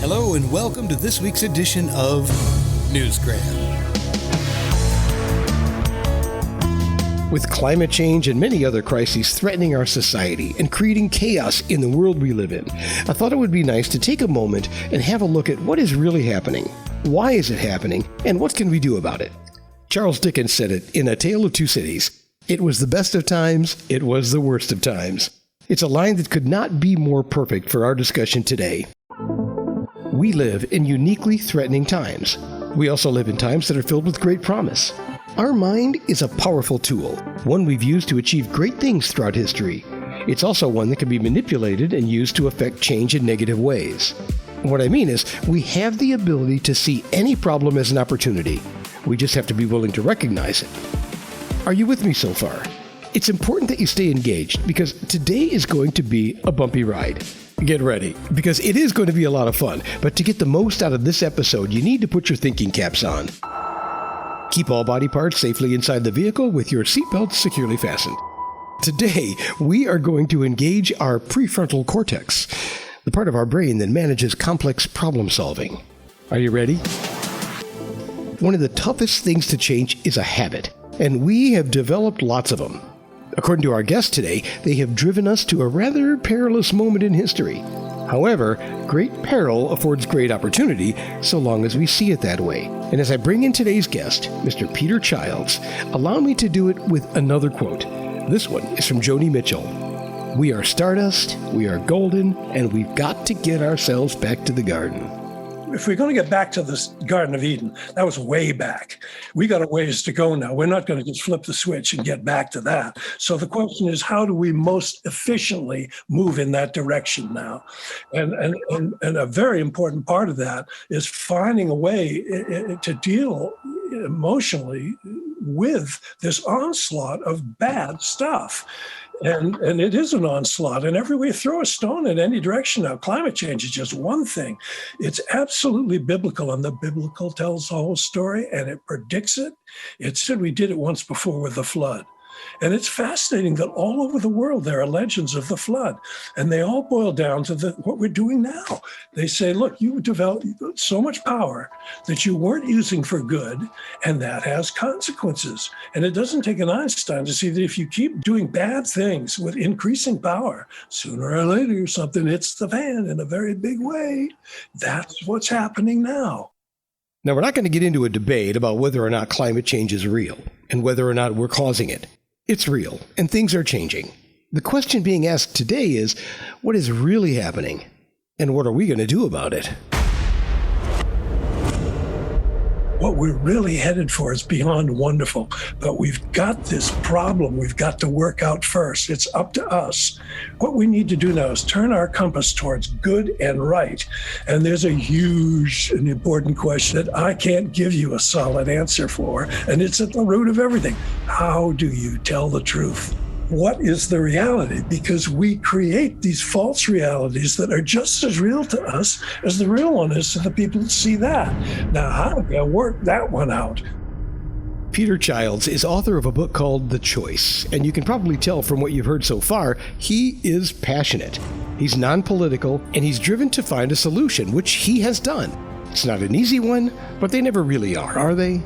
Hello and welcome to this week's edition of Newsgram. With climate change and many other crises threatening our society and creating chaos in the world we live in, I thought it would be nice to take a moment and have a look at what is really happening, why is it happening, and what can we do about it. Charles Dickens said it in A Tale of Two Cities. It was the best of times, it was the worst of times. It's a line that could not be more perfect for our discussion today. We live in uniquely threatening times. We also live in times that are filled with great promise. Our mind is a powerful tool, one we've used to achieve great things throughout history. It's also one that can be manipulated and used to affect change in negative ways. What I mean is, we have the ability to see any problem as an opportunity. We just have to be willing to recognize it. Are you with me so far? It's important that you stay engaged because today is going to be a bumpy ride. Get ready, because it is going to be a lot of fun, but to get the most out of this episode, you need to put your thinking caps on. Keep all body parts safely inside the vehicle with your seatbelts securely fastened. Today, we are going to engage our prefrontal cortex, the part of our brain that manages complex problem solving. Are you ready? One of the toughest things to change is a habit, and we have developed lots of them. According to our guest today, they have driven us to a rather perilous moment in history. However, great peril affords great opportunity, so long as we see it that way. And as I bring in today's guest, Mr. Peter Childs, allow me to do it with another quote. This one is from Joni Mitchell. "We are stardust, we are golden, and we've got to get ourselves back to the garden." If we're going to get back to this Garden of Eden, that was way back. We got a ways to go now. We're not going to just flip the switch and get back to that. So the question is, how do we most efficiently move in that direction now? And a very important part of that is finding a way to deal emotionally with this onslaught of bad stuff. And it is an onslaught, and everywhere throw a stone in any direction now. Climate change is just one thing. It's absolutely biblical, and the biblical tells the whole story, and it predicts it. It said we did it once before with the flood. And it's fascinating that all over the world there are legends of the flood, and they all boil down to what we're doing now. They say, look, you developed so much power that you weren't using for good, and that has consequences. And it doesn't take an Einstein to see that if you keep doing bad things with increasing power, sooner or later something hits the fan in a very big way. That's what's happening now. Now, we're not going to get into a debate about whether or not climate change is real and whether or not we're causing it. It's real, and things are changing. The question being asked today is, what is really happening, and what are we going to do about it? What we're really headed for is beyond wonderful, but we've got this problem we've got to work out first. It's up to us. What we need to do now is turn our compass towards good and right. And there's a huge and important question that I can't give you a solid answer for, and it's at the root of everything. How do you tell the truth? What is the reality? Because we create these false realities that are just as real to us as the real one is to the people that see that. Now, how do you work that one out? Peter Childs is author of a book called The Choice, and you can probably tell from what you've heard so far, he is passionate. He's non-political, and he's driven to find a solution, which he has done. It's not an easy one, but they never really are they?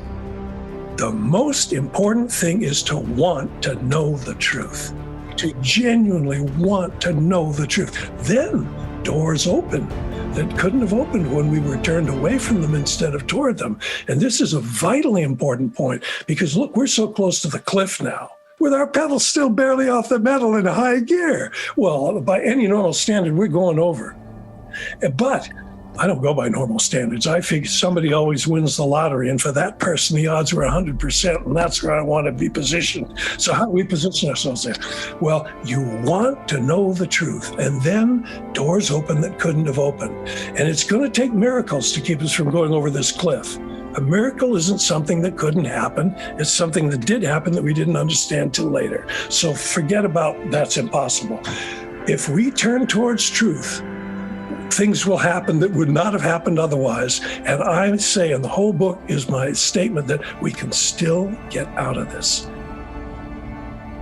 The most important thing is to want to know the truth, to genuinely want to know the truth. Then doors open that couldn't have opened when we were turned away from them instead of toward them. And this is a vitally important point because look, we're so close to the cliff now with our pedals still barely off the metal in high gear. Well, by any normal standard, we're going over. But I don't go by normal standards. I figure somebody always wins the lottery, and for that person, the odds are 100%, and that's where I want to be positioned. So how do we position ourselves there? Well, you want to know the truth, and then doors open that couldn't have opened. And it's going to take miracles to keep us from going over this cliff. A miracle isn't something that couldn't happen. It's something that did happen that we didn't understand till later. So forget about that's impossible. If we turn towards truth, things will happen that would not have happened otherwise. And I say in the whole book is my statement that we can still get out of this.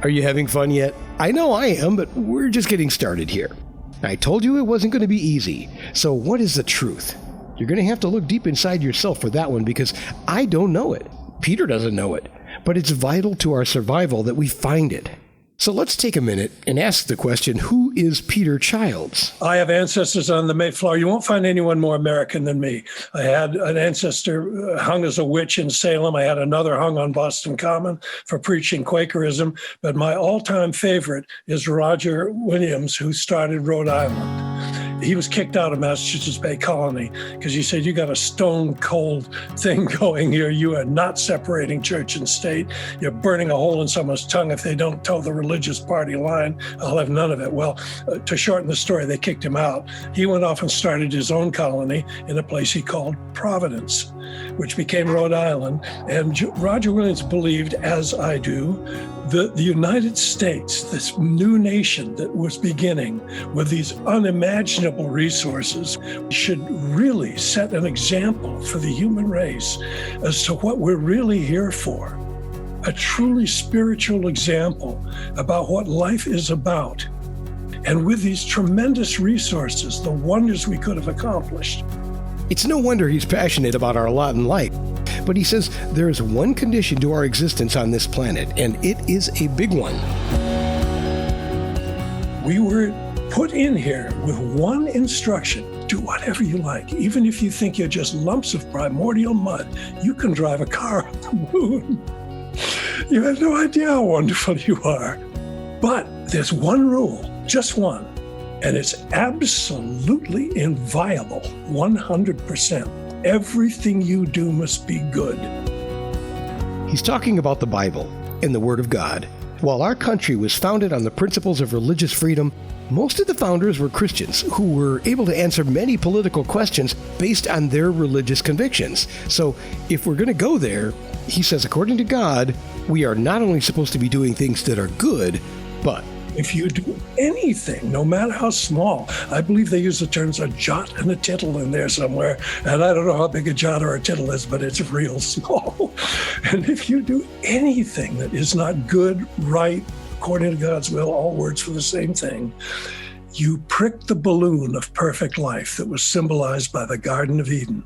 Are you having fun yet? I know I am, but we're just getting started here. I told you it wasn't going to be easy. So what is the truth? You're going to have to look deep inside yourself for that one, because I don't know it. Peter doesn't know it. But it's vital to our survival that we find it. So let's take a minute and ask the question, who is Peter Childs? I have ancestors on the Mayflower. You won't find anyone more American than me. I had an ancestor hung as a witch in Salem. I had another hung on Boston Common for preaching Quakerism. But my all-time favorite is Roger Williams, who started Rhode Island. He was kicked out of Massachusetts Bay Colony because he said, you got a stone cold thing going here. You are not separating church and state. You're burning a hole in someone's tongue if they don't toe the religious party line. I'll have none of it. Well, to shorten the story, they kicked him out. He went off and started his own colony in a place he called Providence, which became Rhode Island. And Roger Williams believed, as I do, the United States, this new nation that was beginning with these unimaginable resources, should really set an example for the human race as to what we're really here for. A truly spiritual example about what life is about. And with these tremendous resources, the wonders we could have accomplished. It's no wonder he's passionate about our lot in life. But he says there is one condition to our existence on this planet, and it is a big one. We were put in here with one instruction: do whatever you like. Even if you think you're just lumps of primordial mud, you can drive a car on the moon. You have no idea how wonderful you are. But there's one rule, just one, and it's absolutely inviolable, 100%. Everything you do must be good. He's talking about the Bible and the Word of God. While our country was founded on the principles of religious freedom, most of the founders were Christians who were able to answer many political questions based on their religious convictions. So if we're going to go there, he says, according to God, we are not only supposed to be doing things that are good, but if you do anything, no matter how small, I believe they use the terms a jot and a tittle in there somewhere. And I don't know how big a jot or a tittle is, but it's real small. And if you do anything that is not good, right, according to God's will, all words for the same thing, you prick the balloon of perfect life that was symbolized by the Garden of Eden.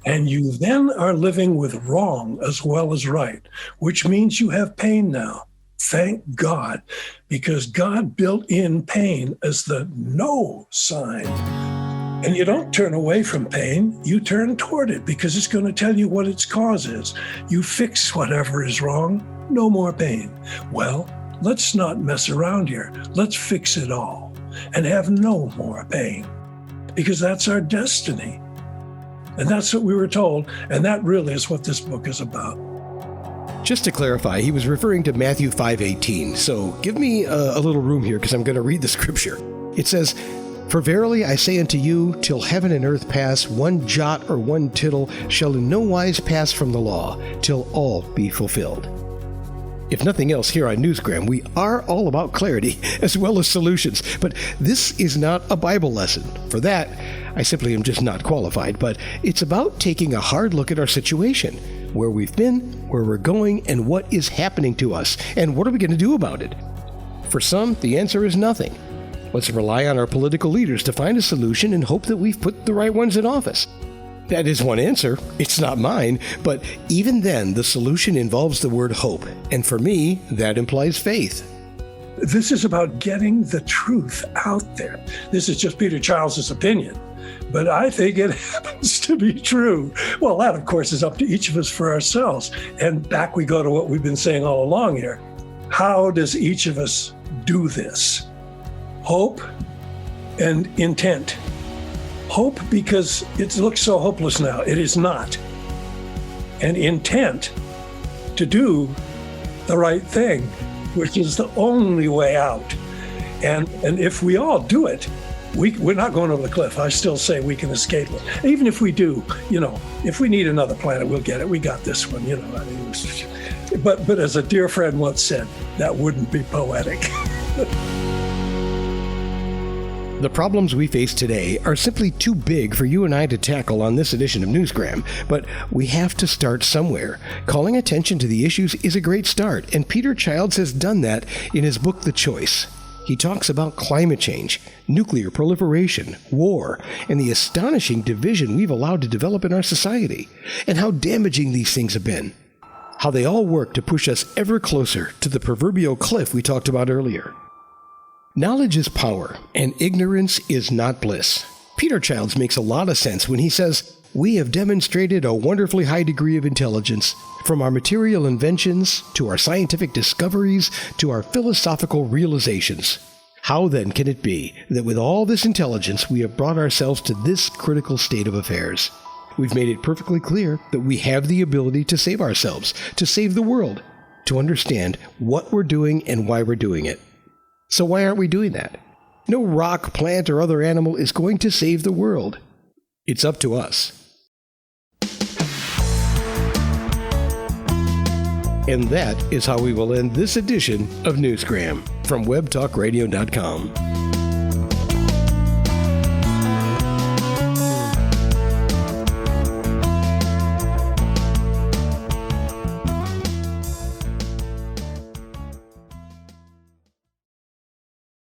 And you then are living with wrong as well as right, which means you have pain now. Thank God, because God built in pain as the no sign. And you don't turn away from pain, you turn toward it, because it's going to tell you what its cause is. You fix whatever is wrong, no more pain. Well, let's not mess around here. Let's fix it all and have no more pain, because that's our destiny. And that's what we were told, and that really is what this book is about. Just to clarify, he was referring to Matthew 5:18. So give me a little room here, because I'm going to read the scripture. It says, "For verily I say unto you, till heaven and earth pass, one jot or one tittle shall in no wise pass from the law, till all be fulfilled." If nothing else, here on Newsgram, we are all about clarity as well as solutions. But this is not a Bible lesson. For that, I simply am just not qualified. But it's about taking a hard look at our situation, where we've been, where we're going, and what is happening to us, and what are we going to do about it? For some, the answer is nothing. Let's rely on our political leaders to find a solution and hope that we've put the right ones in office. That is one answer. It's not mine. But even then, the solution involves the word hope. And for me, that implies faith. This is about getting the truth out there. This is just Peter Childs' opinion, but I think it happens to be true. Well, that, of course, is up to each of us for ourselves. And back we go to what we've been saying all along here. How does each of us do this? Hope and intent. Hope because it looks so hopeless now. It is not. And intent to do the right thing, which is the only way out. And if we all do it, we're not going over the cliff. I still say we can escape it. Even if we do, if we need another planet, we'll get it. We got this one, But as a dear friend once said, that wouldn't be poetic. The problems we face today are simply too big for you and I to tackle on this edition of Newsgram, but we have to start somewhere. Calling attention to the issues is a great start, and Peter Childs has done that in his book, The Choice. He talks about climate change, nuclear proliferation, war, and the astonishing division we've allowed to develop in our society, and how damaging these things have been. How they all work to push us ever closer to the proverbial cliff we talked about earlier. Knowledge is power, and ignorance is not bliss. Peter Childs makes a lot of sense when he says, "We have demonstrated a wonderfully high degree of intelligence, from our material inventions, to our scientific discoveries, to our philosophical realizations. How then can it be that with all this intelligence we have brought ourselves to this critical state of affairs? We've made it perfectly clear that we have the ability to save ourselves, to save the world, to understand what we're doing and why we're doing it. So why aren't we doing that? No rock, plant, or other animal is going to save the world. It's up to us." And that is how we will end this edition of Newsgram from webtalkradio.com.